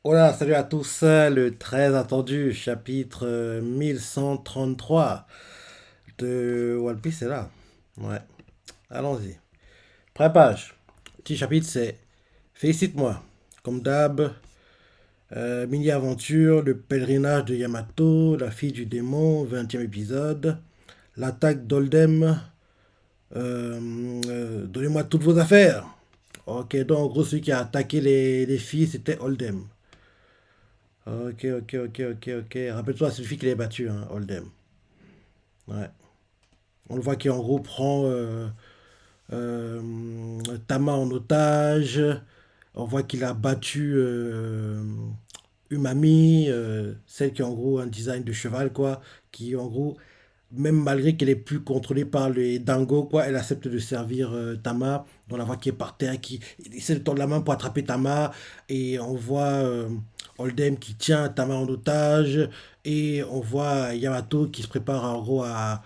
Voilà, salut à tous, le très attendu chapitre 1133 de One Piece est là. Ouais, allons-y. Première page. Petit chapitre, c'est Félicite-moi. Comme d'hab, mini-aventure, le pèlerinage de Yamato, la fille du démon, 20e épisode, l'attaque d'Oldem, donnez-moi toutes vos affaires. Ok, donc en gros, celui qui a attaqué les filles, c'était Oldem. Ok. Rappelle-toi, c'est le fille qui l'a battu, hein, Oldem. Ouais. On le voit qui en gros prend euh, Tama en otage. On voit qu'il a battu Umami, celle qui est en gros un design de cheval, quoi. Qui en gros, même malgré qu'elle est plus contrôlée par les Dango, quoi, elle accepte de servir Tama. On la voit qui est par terre, qui il essaie de tendre la main pour attraper Tama. Et on voit Oldem qui tient Tama en otage. Et on voit Yamato qui se prépare en gros à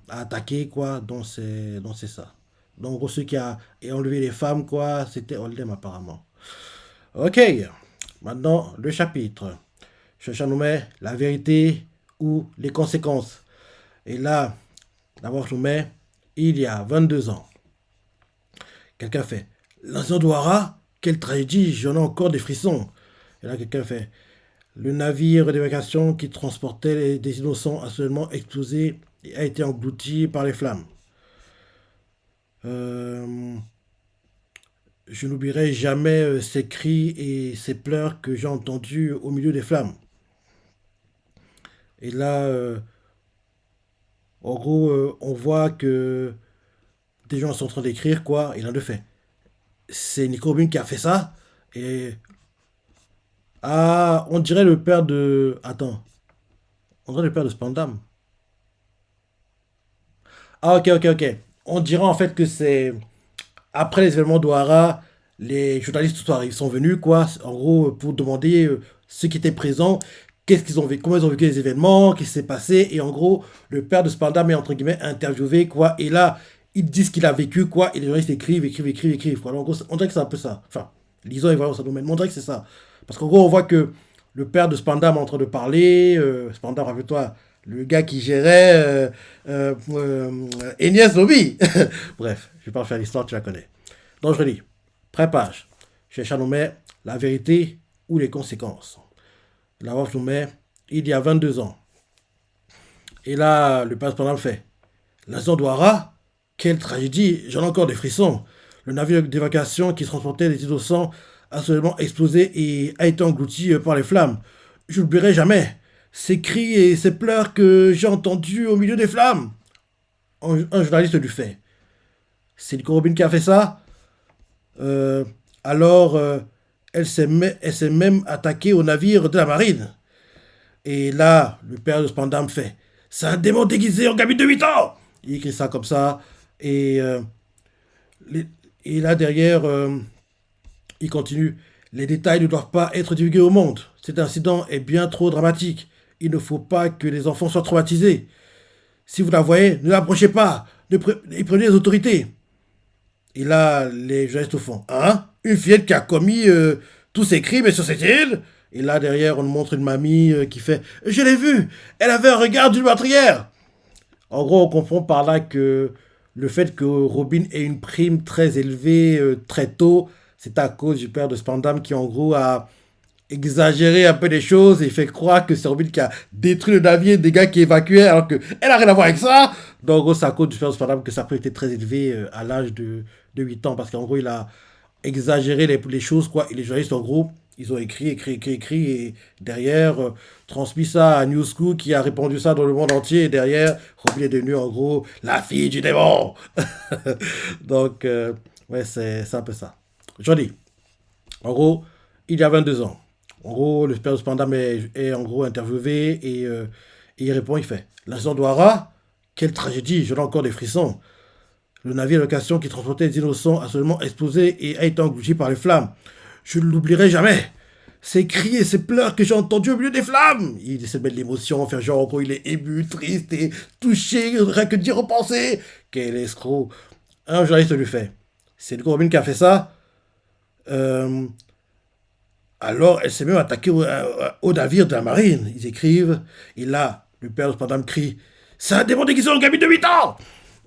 attaquer, quoi. Donc c'est ça. Donc en gros, celui qui a enlevé les femmes, quoi, c'était Oldem apparemment. Ok, maintenant le chapitre. Je nous met la vérité ou les conséquences. Et là, d'abord, je nous mets il y a 22 ans. Quelqu'un fait L'ancien Douara, quelle tragédie, j'en ai encore des frissons. Et là, quelqu'un fait le navire d'évacuation qui transportait des innocents a seulement explosé et a été englouti par les flammes. Euh, je n'oublierai jamais ces cris et ces pleurs que j'ai entendus au milieu des flammes. Et là, en gros, on voit que des gens sont en train d'écrire, quoi, et l'un de fait. C'est Nico Robin qui a fait ça. Et. Ah, on dirait le père de. Attends. On dirait le père de Spandam. Ah, ok. On dirait en fait que c'est. Après les événements d'Ohara, les journalistes ils sont venus, quoi, en gros, pour demander ceux qui étaient présents, qu'est-ce qu'ils ont vécu, comment ils ont vécu les événements, qu'est-ce qui s'est passé. Et en gros, le père de Spandam est entre guillemets interviewé, quoi. Et là, ils disent qu'il a vécu, quoi. Et les journalistes écrivent, quoi. Alors, en gros, on dirait que c'est un peu ça. Enfin, lisons et voyons ça nous mène. On dirait que c'est ça. Parce qu'en gros, on voit que le père de Spandam est en train de parler. Spandam, rappelle-toi, le gars qui gérait Enies Lobby. Bref, je vais pas faire l'histoire, tu la connais. Donc je relis. Prépage. Cherche nous met la vérité ou les conséquences. La voix nous met il y a 22 ans. Et là, le père pendant fait L'incident d'Ouara, quelle tragédie, j'en ai encore des frissons. Le navire d'évacuation qui transportait les innocents a seulement explosé et a été englouti par les flammes. Je n'oublierai jamais ces cris et ces pleurs que j'ai entendus au milieu des flammes. Un journaliste lui fait C'est Nico Robin qui a fait ça. Euh, alors, elle s'est même attaquée au navire de la marine. Et là, le père de Spandam fait C'est un démon déguisé en gamine de 8 ans. Il écrit ça comme ça. Et, les- et là, derrière, il continue Les détails ne doivent pas être divulgués au monde. Cet incident est bien trop dramatique. Il ne faut pas que les enfants soient traumatisés. Si vous la voyez, ne l'approchez pas. Et prenez les autorités. Et là, les journalistes au fond. Hein Une fillette qui a commis tous ces crimes et sur cette île. Et là, derrière, on nous montre une mamie qui fait Je l'ai vue Elle avait un regard d'une meurtrière. En gros, on comprend par là que le fait que Robin ait une prime très élevée très tôt, c'est à cause du père de Spandam qui, en gros, a exagéré un peu les choses et fait croire que c'est Robin qui a détruit le navire des gars qui évacuaient alors qu'elle n'a rien à voir avec ça. Donc, en gros, c'est à cause du père de Spandam que sa prime était très élevée à l'âge de 8 ans parce qu'en gros, il a exagéré les choses, quoi. Et les journalistes, en gros, ils ont écrit, et derrière, transmis ça à New School qui a répandu ça dans le monde entier. Et derrière, Robin est devenue, en gros, la fille du démon. Donc, ouais, c'est un peu ça. Joli. En gros, il y a 22 ans. En gros, le père de Spandam est en gros interviewé et il répond, il fait L'incident d'Ohara, quelle tragédie, j'en ai encore des frissons. Le navire de location qui transportait les innocents a seulement explosé et a été englouti par les flammes. Je ne l'oublierai jamais. Ces cris et ces pleurs que j'ai entendus au milieu des flammes. Il essaie de mettre l'émotion, faire genre, en gros, il est ému, triste et touché, rien que d'y repenser. Quel escroc. Un journaliste lui fait C'est le Robin qui a fait ça. Euh, Alors, elle s'est même attaquée au navire de la marine. Ils écrivent, et là, le père de Spadam crie, c'est un démon déguisé en gamine de 8 ans.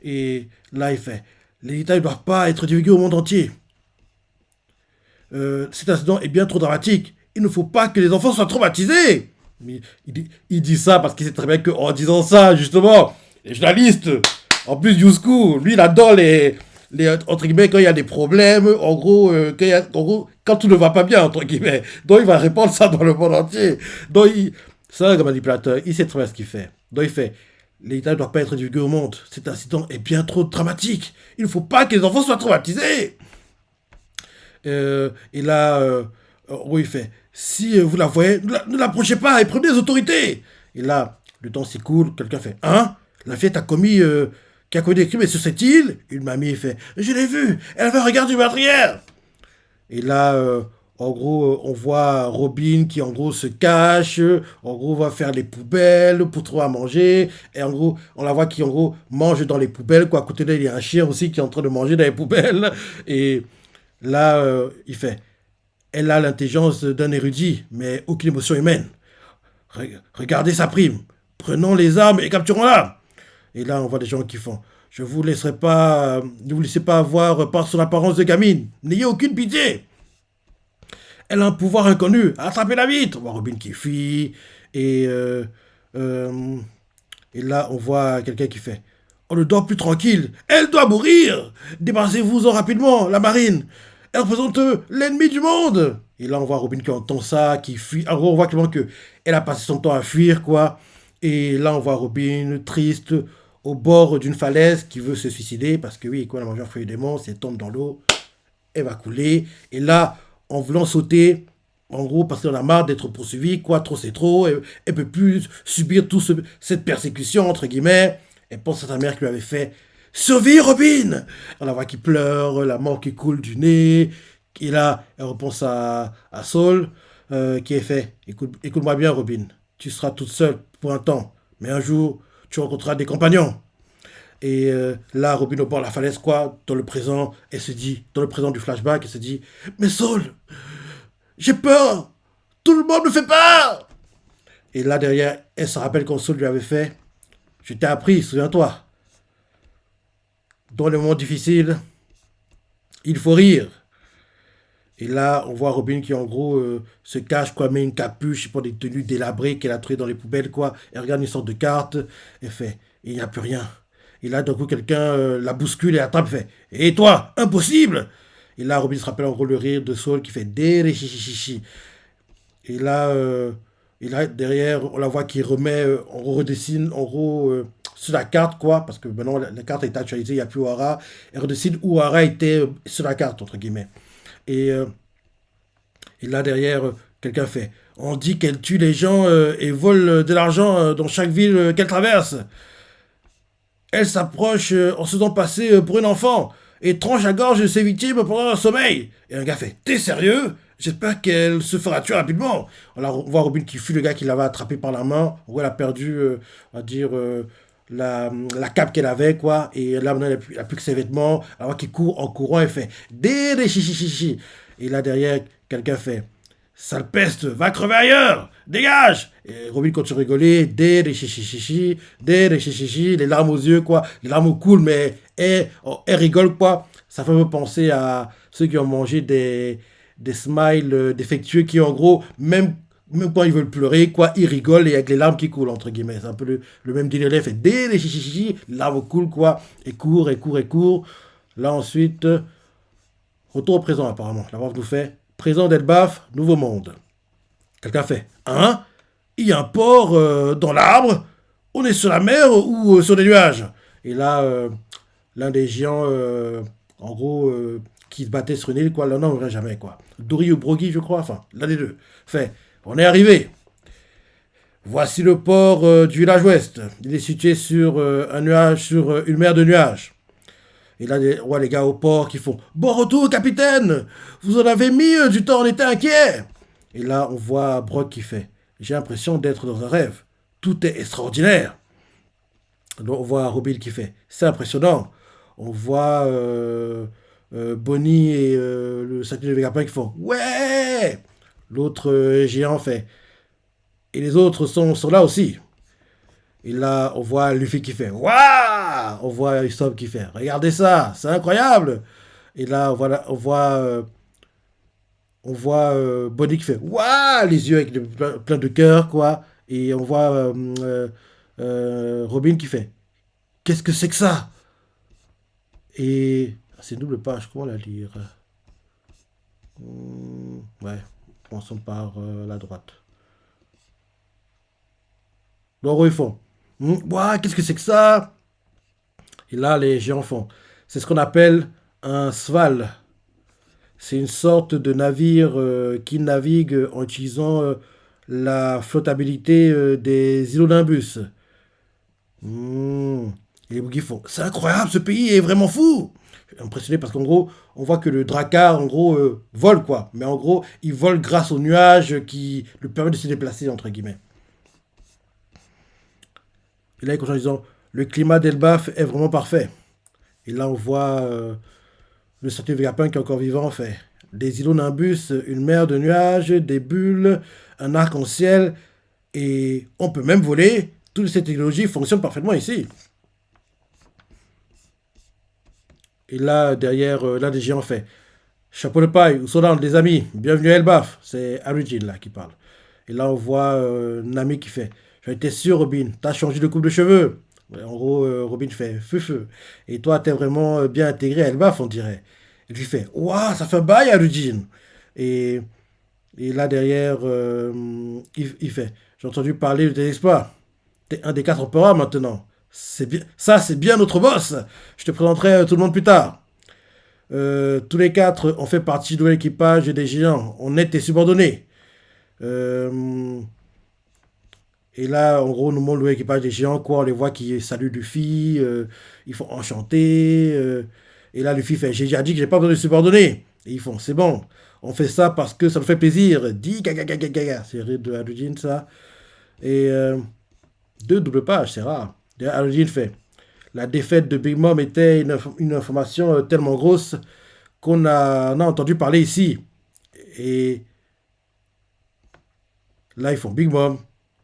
Et là, il fait, les détails ne doivent pas être divulgués au monde entier. Cet incident est bien trop dramatique. Il ne faut pas que les enfants soient traumatisés. Mais il dit ça parce qu'il sait très bien qu'en disant ça, justement, les journalistes, en plus Youskou, lui, il adore entre guillemets, quand il y a des problèmes, en gros, quand tout ne va pas bien, entre guillemets. Donc, il va répandre ça dans le monde entier. Donc, c'est un manipulateur, il sait très bien ce qu'il fait. Donc, il fait, l'État ne doit pas être divulgué au monde. Cet incident est bien trop dramatique. Il ne faut pas que les enfants soient traumatisés. Et là, il fait, si vous la voyez, ne l'approchez pas et prenez les autorités. Et là, le temps s'écoule, quelqu'un fait, hein, la fillette qui a commis des crimes est sur cette île. Une mamie fait, je l'ai vue, elle avait un regard du meurtrière. Et là, en gros, on voit Robin qui, en gros, se cache, en gros, va faire les poubelles pour trouver à manger. Et en gros, on la voit qui, en gros, mange dans les poubelles, quoi. À côté d'elle, il y a un chien aussi qui est en train de manger dans les poubelles. Et là, il fait, elle a l'intelligence d'un érudit, mais aucune émotion humaine. Regardez sa prime. Prenons les armes et capturons-la. Et là, on voit des gens qui font, ne vous laissez pas avoir par son apparence de gamine. N'ayez aucune pitié. Elle a un pouvoir inconnu. Attrapez-la vite. On voit Robin qui fuit. Et, euh, et là, on voit quelqu'un qui fait, on ne dort plus tranquille. Elle doit mourir. Débarrassez-vous-en rapidement, la marine. Elle représente l'ennemi du monde. Et là, on voit Robin qui entend ça, qui fuit. En gros, on voit clairement que elle a passé son temps à fuir, quoi. Et là, on voit Robin triste au bord d'une falaise qui veut se suicider parce que oui, quoi, elle a mangé un fruit démon, si elle tombe dans l'eau, elle va couler. Et là, en voulant sauter, en gros, parce qu'elle en a marre d'être poursuivie, quoi, trop c'est trop, elle peut plus subir cette persécution, entre guillemets. Elle pense à sa mère qui lui avait fait survie, Robin. On la voit qui pleure, la mort qui coule du nez. Et là, elle repense à Saul, qui est fait, écoute-moi bien, Robin, tu seras toute seule pour un temps, mais un jour, tu rencontreras des compagnons. Et là, Robin au bord de la falaise, quoi, dans le présent, elle se dit, dans le présent du flashback, elle se dit, mais Saul, j'ai peur, tout le monde me fait peur. Et là, derrière, elle se rappelle quand Saul lui avait fait, je t'ai appris, souviens-toi, dans les moments difficiles, il faut rire. Et là, on voit Robin qui, en gros, se cache, quoi, met une capuche pour des tenues délabrées qu'elle a trouvées dans les poubelles, quoi. Elle regarde une sorte de carte, et fait, il n'y a plus rien. Et là, d'un coup, quelqu'un la bouscule et attrape, fait, et toi, impossible. Et là, Robin se rappelle, en gros, le rire de Saul qui fait, dé chichi. Et là, derrière, on la voit qui remet, on redessine, en gros, sur la carte, quoi, parce que maintenant, la carte est actualisée, il n'y a plus O'Hara. Elle redessine où O'Hara était sur la carte, entre guillemets. Et, euh, et là, derrière, quelqu'un fait, on dit qu'elle tue les gens et vole de l'argent dans chaque ville qu'elle traverse. Elle s'approche en se faisant passer pour une enfant et tranche la gorge de ses victimes pendant leur sommeil. Et un gars fait, t'es sérieux? J'espère qu'elle se fera tuer rapidement. On voit Robin qui fuit le gars qui l'avait attrapé par la main. En gros, elle a perdu, on va dire, la cape qu'elle avait, quoi. Et là, maintenant, elle n'a plus que ses vêtements. Elle voit qu'il court en courant, elle fait des chichi. Et là, derrière, quelqu'un fait, sale peste, va crever ailleurs, dégage. Et Robin continue de rigoler, des chichi, les larmes aux yeux, quoi. Les larmes coulent, mais elle rigole, quoi. Ça fait me penser à ceux qui ont mangé des smiles défectueux qui, en gros, même quand ils veulent pleurer, quoi, ils rigolent et avec les larmes qui coulent, entre guillemets. C'est un peu le même délire. Il fait des chichi, les larmes coulent, quoi, et court. Là, ensuite, retour au présent, apparemment. La voix nous fait présent d'Elbaf, nouveau monde. Quelqu'un fait, hein? Il y a un port dans l'arbre? On est sur la mer ou sur des nuages? Et là, l'un des géants, en gros, qui se battait sur une île, quoi, là, non, on ne jamais, quoi. Dory ou Brogy, je crois, enfin, l'un des deux. Fait, on est arrivé. Voici le port du village ouest. Il est situé sur un nuage, sur une mer de nuages. Et là, on voit les gars au port qui font bon retour, capitaine. Vous en avez mis du temps, on était inquiets. Et là, on voit Brock qui fait j'ai l'impression d'être dans un rêve. Tout est extraordinaire. Donc, on voit Robin qui fait c'est impressionnant. On voit Bonnie et le sac de Vegapunk qui font ouais. L'autre géant fait. Et les autres sont là aussi. Et là, on voit Luffy qui fait waouh. On voit Usopp qui fait regardez ça, c'est incroyable. Et là, on voit Bonnie qui fait waouh, les yeux avec plein de cœur, quoi. Et on voit Robin qui fait qu'est-ce que c'est que ça? Et c'est une double page, comment la lire? Ouais, commençons par la droite. Donc, ils font waouh, qu'est-ce que c'est que ça? Et là, les géants font c'est ce qu'on appelle un sval. C'est une sorte de navire qui navigue en utilisant la flottabilité des îlots Nimbus. Hmm. Et les Boogies font c'est incroyable, ce pays est vraiment fou! Je suis impressionné parce qu'en gros, on voit que le Drakkar, en gros, vole quoi. Mais en gros, il vole grâce aux nuages qui lui permettent de se déplacer, entre guillemets. Et là, il continue en disant le climat d'Elbaf est vraiment parfait. Et là, on voit le statut Vegapunk qui est encore vivant fait des îlots Nimbus, une mer de nuages, des bulles, un arc-en-ciel, et on peut même voler. Toutes ces technologies fonctionnent parfaitement ici. Et là, derrière, là, des géants fait chapeau de paille, Usodan, des amis, bienvenue à Elbaf. C'est Harujin là qui parle. Et là, on voit Nami qui fait j'en étais sûr, Robin, t'as changé de coupe de cheveux. Ouais, en gros, Robin fait feu feu. Et toi, t'es vraiment bien intégré à Elbaf, on dirait. Et lui fait waouh, ça fait un bail, Harujin. Et, et là, derrière, il fait j'ai entendu parler de tes exploits. T'es un des quatre empereurs maintenant. C'est bien, ça, c'est bien notre boss. Je te présenterai tout le monde plus tard. Tous les quatre ont fait partie de l'équipage des géants. On est tes subordonnés. Euh, et là, en gros, on nous montre l'équipage des géants, quoi. On les voit qui saluent Luffy. Ils font enchanté. Et là, Luffy fait j'ai déjà dit que j'ai pas besoin de subordonnés. Et ils font c'est bon. On fait ça parce que ça nous fait plaisir. Dis gaga gaga gaga. C'est rire de Harujin, ça. Et deux doubles pages, c'est rare. Harujin fait la défaite de Big Mom était une information tellement grosse qu'on a entendu parler ici. Et là, ils font Big Mom.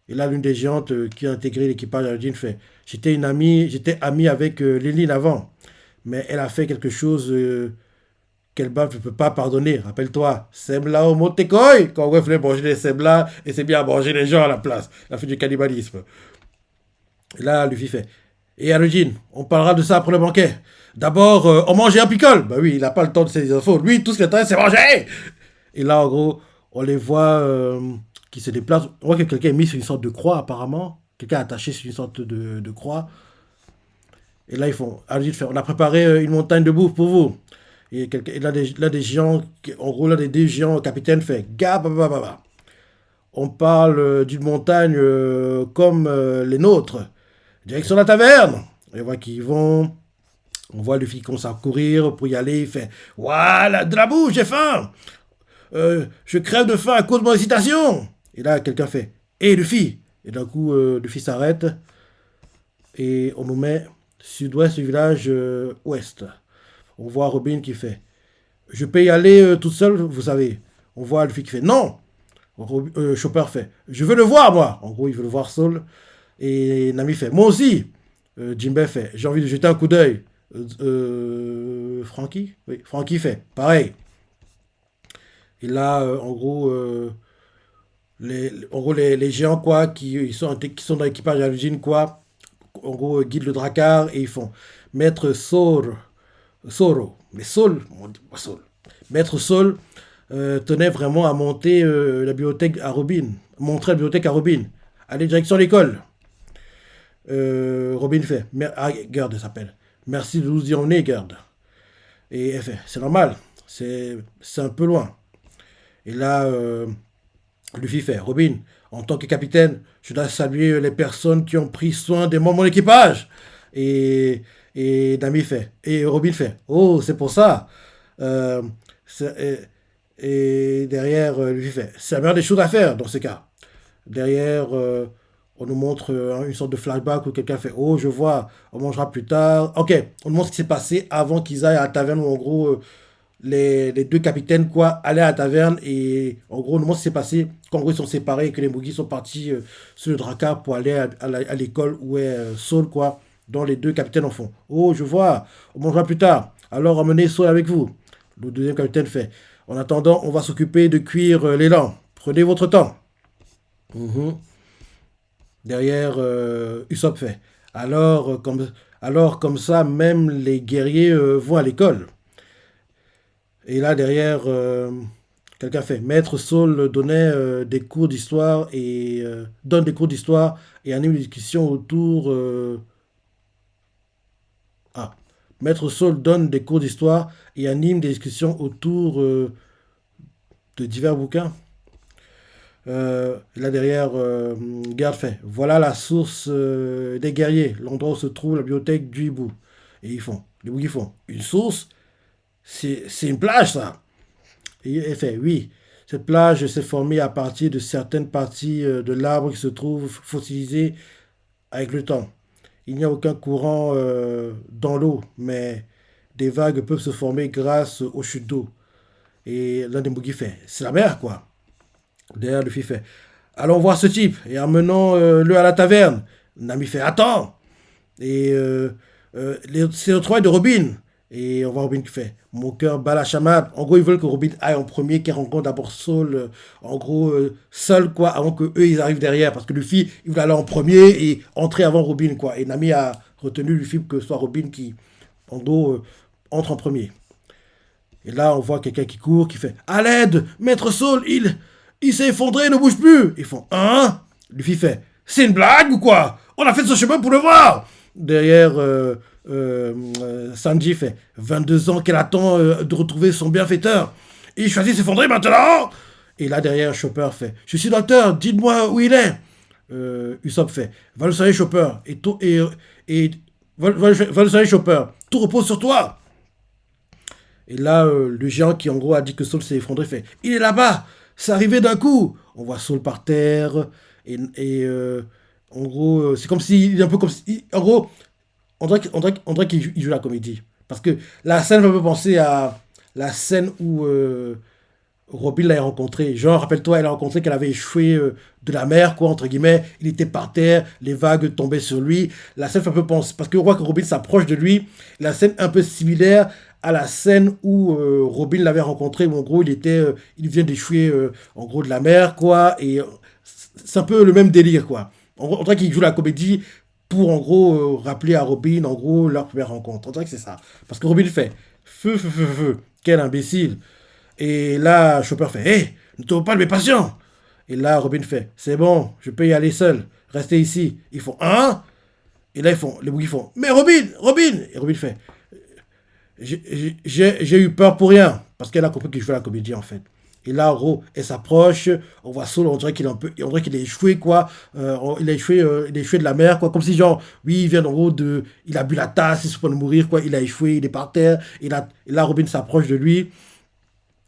Et là, l'une des géantes qui a intégré l'équipage d'Harujin fait j'étais ami avec Lily avant, mais elle a fait quelque chose qu'Elbaf ne peut pas pardonner. Rappelle-toi, Semla au Montekoi, quand on voulait manger les Semla et c'est bien à manger les gens à la place. Elle a fait du cannibalisme. Et là, Luffy fait et Harujin, on parlera de ça après le banquet. D'abord, on mangeait un picole. Bah oui, il n'a pas le temps de ces infos. Lui, tout ce qu'il a c'est manger. Et là, en gros, on les voit qui se déplacent. On voit que quelqu'un est mis sur une sorte de croix, apparemment. Quelqu'un est attaché sur une sorte de croix. Et là, ils font Harujin fait on a préparé une montagne de bouffe pour vous. Et là, des géants, en gros, là, des deux géants, capitaine fait Gabababa. On parle d'une montagne comme les nôtres. Direction la taverne. Et on voit qu'ils vont. On voit Luffy qui commence à courir pour y aller. Il fait voilà, de la bouffe, j'ai faim. Je crève de faim à cause de mon hésitation. Et là, quelqu'un fait hé Luffy. Et d'un coup, Luffy s'arrête. Et on nous met sud-ouest du village ouest. On voit Robin qui fait je peux y aller toute seule, vous savez. On voit Luffy qui fait non. Chopper fait je veux le voir, moi. En gros, il veut le voir seul. Et Nami fait moi aussi. Jinbei fait j'ai envie de jeter un coup d'œil. Frankie oui, Frankie fait pareil. Et là, les géants, quoi, qui sont dans l'équipage à l'usine, quoi, en gros, guident le Drakkar et ils font Maître Soro, mais Sol, Sol. Maître Sol tenait vraiment à monter la bibliothèque à Robin, montrer la bibliothèque à Robin. Allez, direction l'école. Robin fait, Gerd s'appelle. Merci de nous y emmener, Gerd. Et elle fait, c'est normal, c'est un peu loin. Et là, Luffy fait, Robin, en tant que capitaine, je dois saluer les personnes qui ont pris soin des membres de mon équipage. Et, et Nami fait, et Robin fait, oh, c'est pour ça. Euh, et derrière, Luffy fait, c'est la meilleure des choses à faire dans ce cas. Derrière, on nous montre une sorte de flashback où quelqu'un fait oh, je vois, on mangera plus tard. Ok, on nous montre ce qui s'est passé avant qu'ils aillent à la taverne où en gros, les deux capitaines, quoi, allaient à la taverne et en gros, le moment s'est passé qu'en gros, ils sont séparés et que les Mugi sont partis sur le Drakkar pour aller à l'école où est Saul, quoi, dont les deux capitaines en font. Oh, je vois, on mangera plus tard. Alors, emmenez Saul avec vous. Le deuxième capitaine fait. En attendant, on va s'occuper de cuire l'élan. Prenez votre temps. Mhm. Derrière, Usopp fait. Alors, comme ça, même les guerriers vont à l'école. Et là, derrière, quelqu'un fait. Maître Saul donnait des cours d'histoire et donne des cours d'histoire et anime des discussions autour. Ah, Maître Saul donne des cours d'histoire et anime des discussions autour de divers bouquins. Là derrière, Garde fait. Voilà la source des guerriers, l'endroit où se trouve la bibliothèque du hibou. Et les boucs ils font. Une source, c'est une plage ça. Et il fait, oui, cette plage s'est formée à partir de certaines parties de l'arbre qui se trouvent fossilisées avec le temps. Il n'y a aucun courant dans l'eau, mais des vagues peuvent se former grâce aux chutes d'eau. Et l'un des Mugi fait, c'est la mer, quoi. Derrière, le fils fait, allons voir ce type, et emmenons-le à la taverne. Nami fait, attends. Et c'est le travail de Robin. Et on voit Robin qui fait mon cœur bat la chamade. En gros, ils veulent que Robin aille en premier, qu'il rencontre d'abord Saul, en gros, seul, quoi, avant que eux ils arrivent derrière. Parce que Luffy, il voulait aller en premier et entrer avant Robin, quoi. Et Nami a retenu Luffy que ce soit Robin qui, en gros, entre en premier. Et là, on voit quelqu'un qui court, qui fait à l'aide, Maître Saul, il s'est effondré, ne bouge plus. Ils font hein. Luffy fait c'est une blague ou quoi? On a fait ce chemin pour le voir. Derrière, Sanji fait 22 ans qu'elle attend de retrouver son bienfaiteur. Il choisit de s'effondrer maintenant. Et là, derrière, Chopper fait je suis docteur, dites-moi où il est. Usopp fait va le soigner, Chopper. Et va le soigner, Chopper. Tout repose sur toi. Et là, le géant qui en gros a dit que Saul s'est effondré fait il est là-bas, c'est arrivé d'un coup. On voit Saul par terre et en gros, c'est comme si il est un peu comme si, en gros, on dirait qu'il joue la comédie parce que la scène me fait penser à la scène où Robin l'a rencontré. Genre, rappelle-toi, elle a rencontré qu'elle avait échoué de la mer, quoi, entre guillemets. Il était par terre, les vagues tombaient sur lui. La scène fait un peu penser, parce que on voit que Robin s'approche de lui. La scène un peu similaire à la scène où Robin l'avait rencontré, où en gros, il vient d'échouer, en gros, de la mer, quoi. Et c'est un peu le même délire, quoi. On dirait qu'il joue la comédie pour, en gros, rappeler à Robin, en gros, leur première rencontre. On dirait que c'est ça. Parce que Robin fait feu, feu, feu, feu. Quel imbécile. Et là, Chopper fait hé, ne te pas de mes patients. Et là, Robin fait c'est bon, je peux y aller seul. Restez ici. Ils font hein. Et là, les bougies font mais Robin, Robin. Et Robin fait j'ai eu peur pour rien. Parce qu'elle a compris que je fais la comédie, en fait. Et là, en gros, elle s'approche. On voit Saul, on dirait qu'il est un peu, on dirait qu'il a échoué, quoi. Il a échoué de la mer, quoi. Comme si, genre, oui, il vient en gros de. Il a bu la tasse, il se peut mourir, quoi. Il a échoué, il est par terre. Et là, Robin s'approche de lui.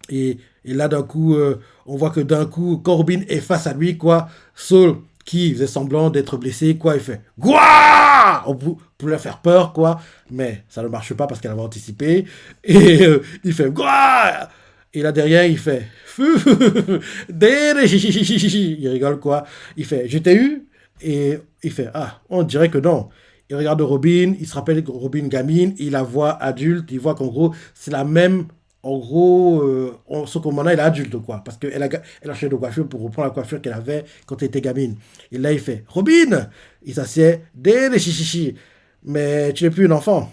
Et là, d'un coup, on voit que d'un coup, quand Robin est face à lui, quoi, Saul, qui faisait semblant d'être blessé, quoi, il fait Gouah pour lui faire peur, quoi. Mais ça ne marche pas parce qu'elle avait anticipé. Et il fait Gouah. Et là, derrière, il fait il rigole, quoi. Il fait je t'ai eu. Et il fait ah, on dirait que non. Il regarde Robin, il se rappelle que Robin gamine, il la voit adulte, il voit qu'en gros, c'est la même en gros, son commandant, il est adulte, quoi. Parce elle a changé de coiffure pour reprendre la coiffure qu'elle avait quand elle était gamine. Et là, il fait Robin. Il s'assied. Dès chichichi. Mais tu n'es plus un enfant.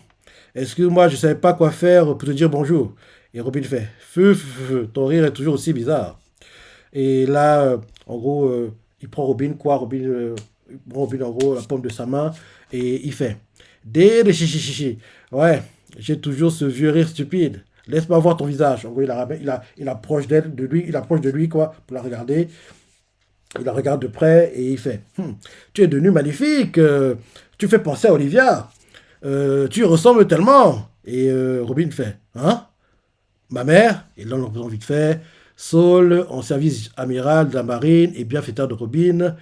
Excuse-moi, je ne savais pas quoi faire pour te dire bonjour. Et Robin fait feu, feu, feu, feu. Ton rire est toujours aussi bizarre. Et là, en gros, il prend Robin, quoi. Il prend Robin, en gros, la paume de sa main. Et il fait Dès chichichi. Ouais, j'ai toujours ce vieux rire stupide. Laisse-moi voir ton visage. En gros, il approche de lui, quoi, pour la regarder. Il la regarde de près et il fait tu es devenu magnifique. Tu fais penser à Olivia. Tu y ressembles tellement. Et Robin fait hein. Ma mère, et là, on représente vite fait. Saul, en service amiral de la marine et bienfaiteur de Robin.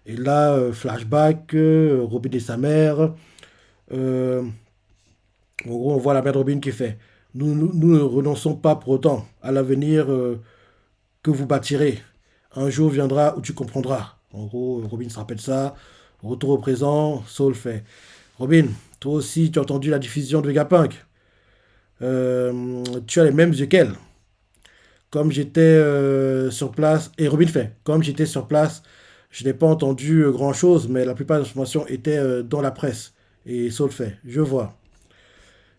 Et là, flashback, Robin et sa mère. En gros, on voit la mère de Robin qui fait Nous ne renonçons pas pour autant à l'avenir que vous bâtirez. Un jour viendra où tu comprendras. En gros, Robin se rappelle ça. Retour au présent, Saul fait. Robin, toi aussi, tu as entendu la diffusion de Vegapunk. Tu as les mêmes yeux qu'elle. Comme j'étais sur place, et Robin fait, comme j'étais sur place, je n'ai pas entendu grand-chose, mais la plupart des informations étaient dans la presse. Et Saul fait, je vois.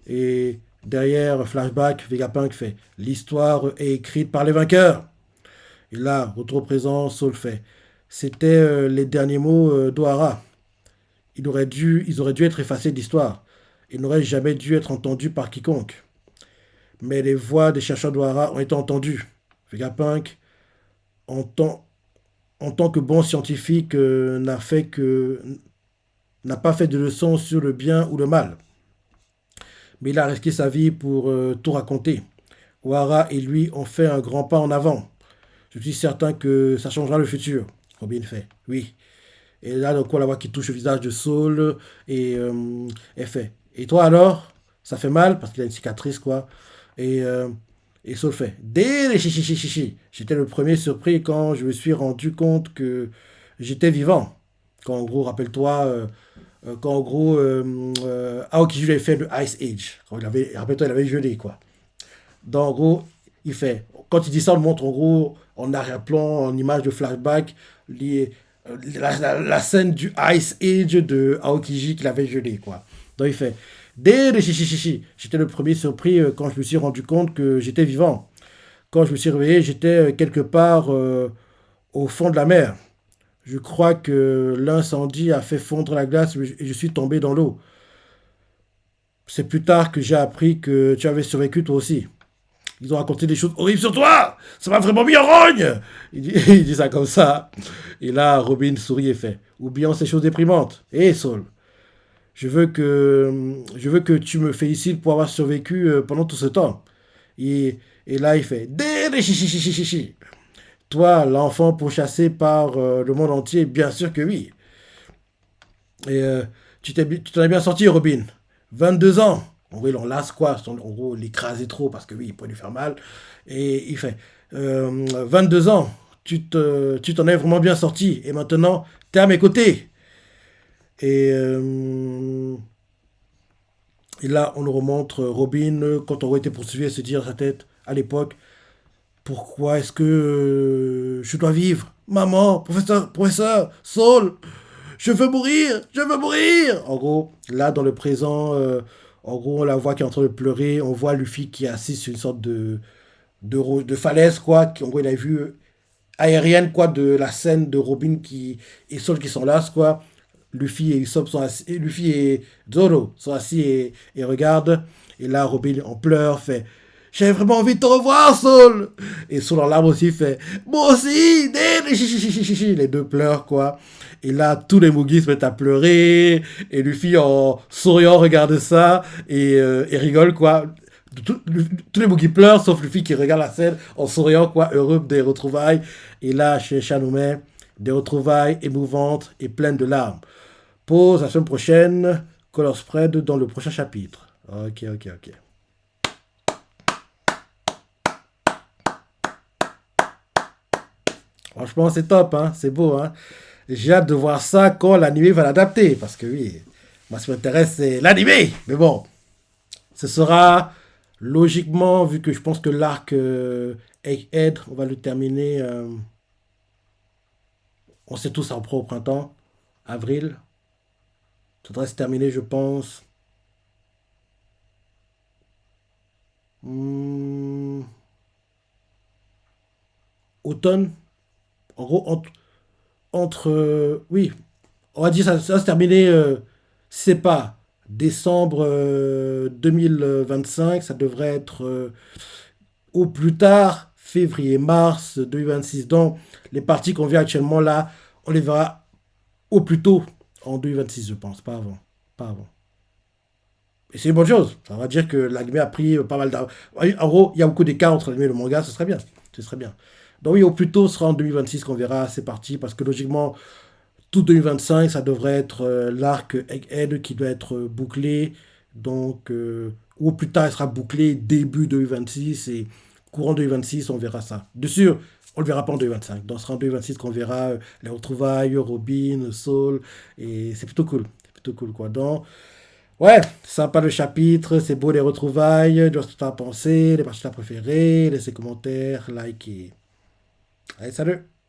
Et derrière, flashback, Vegapunk fait, l'histoire est écrite par les vainqueurs. Et là, retour au présent, Saul fait, c'était les derniers mots d'Ohara. Ils auraient dû être effacés de l'histoire. Ils n'auraient jamais dû être entendus par quiconque. Mais les voix des chercheurs d'Ohara ont été entendues. Vegapunk, en tant, en tant que bon scientifique, n'a pas fait de leçon sur le bien ou le mal. Mais il a risqué sa vie pour tout raconter. O'Hara et lui ont fait un grand pas en avant. Je suis certain que ça changera le futur. Robin fait, oui. Et là, donc, on la voit qui touche le visage de Saul et elle fait. Et toi alors? Ça fait mal parce qu'il a une cicatrice, quoi. Et, euh, et Saul fait. Dès les chichi. J'étais le premier surpris quand je me suis rendu compte que j'étais vivant. Quand en gros, rappelle-toi, quand en gros, Aokiji lui avait fait le Ice Age. Quand rappelle-toi, il avait gelé, quoi. Donc, en gros, il fait. Quand il dit ça, on montre en gros, en arrière-plan, en image de flashback, la scène du Ice Age de Aokiji qu'il avait gelé, quoi. Donc, il fait. Dès le chichichichi, j'étais le premier surpris quand je me suis rendu compte que j'étais vivant. Quand je me suis réveillé, j'étais quelque part au fond de la mer. Je crois que l'incendie a fait fondre la glace et je suis tombé dans l'eau. C'est plus tard que j'ai appris que tu avais survécu toi aussi. Ils ont raconté des choses horribles sur toi. Ça m'a vraiment mis en rogne. Il dit ça comme ça. Et là, Robin sourit et fait. Oublions ces choses déprimantes. Hé, Saul, je veux que tu me félicites pour avoir survécu pendant tout ce temps. Et là, il fait. Chichi. Toi, l'enfant pourchassé par le monde entier, bien sûr que oui. Et tu t'en es bien sorti, Robin. 22 ans. En gros, il enlace quoi. En gros, l'écraser trop parce que oui, il pourrait lui faire mal. Et il fait 22 ans. Tu t'en es vraiment bien sorti. Et maintenant, t'es à mes côtés. Et, euh, et là, on nous remontre Robin quand on était poursuivi à se dire à sa tête à l'époque pourquoi est-ce que je dois vivre? Maman, professeur, Saul, je veux mourir. En gros, là, dans le présent, en gros, on la voit qui est en train de pleurer. On voit Luffy qui est assis sur une sorte de falaise, quoi. En gros, il a vu aérienne, quoi, de la scène de Robin et Saul qui sont là, quoi. Luffy et Usopp sont assis, et Luffy et Zoro sont assis et regardent. Et là, Robin en pleure, fait j'avais vraiment envie de te revoir, Saul. Et Saul en larmes aussi fait moi aussi. Les deux pleurent, quoi. Et là, tous les Mugis se mettent à pleurer. Et Luffy, en souriant, regarde ça et rigole, quoi. Tous les Mugis pleurent, sauf Luffy qui regarde la scène en souriant, quoi, heureux des retrouvailles. Et là, chez Chanomet, des retrouvailles émouvantes et pleines de larmes. Pause la semaine prochaine. Color Spread dans le prochain chapitre. Ok. Franchement, c'est top, hein? C'est beau, hein? J'ai hâte de voir ça quand l'animé va l'adapter. Parce que oui, moi, ce qui m'intéresse, c'est l'animé. Mais bon, ce sera logiquement, vu que je pense que l'arc Egghead, on va le terminer, on sait tous, en pro au printemps, avril. Ça devrait se terminer, je pense, hmm, automne. En gros, oui, on va dire ça va se terminer, c'est pas décembre 2025, ça devrait être au plus tard février-mars 2026. Donc, les parties qu'on vient actuellement là, on les verra au plus tôt en 2026, je pense, pas avant. Pas avant. Et c'est une bonne chose. Ça va dire que l'anime a pris pas mal d'argent. En gros, il y a beaucoup d'écart entre l'anime et le manga, ce serait bien. Ce serait bien. Donc oui, au plus tôt, ce sera en 2026 qu'on verra ces parties, parce que logiquement, tout 2025, ça devrait être l'arc Egghead qui doit être bouclé. Donc, ou plus tard, il sera bouclé début 2026 et courant 2026, on verra ça. De sûr, on ne le verra pas en 2025. Donc, ce sera en 2026 qu'on verra les retrouvailles, Robin, Saul, et c'est plutôt cool. C'est plutôt cool, quoi. Donc, ouais, sympa le chapitre, c'est beau les retrouvailles, dis-moi ce que tu as pensé, les parties que tu as préférées, laissez commentaires, like et... Allez, salut!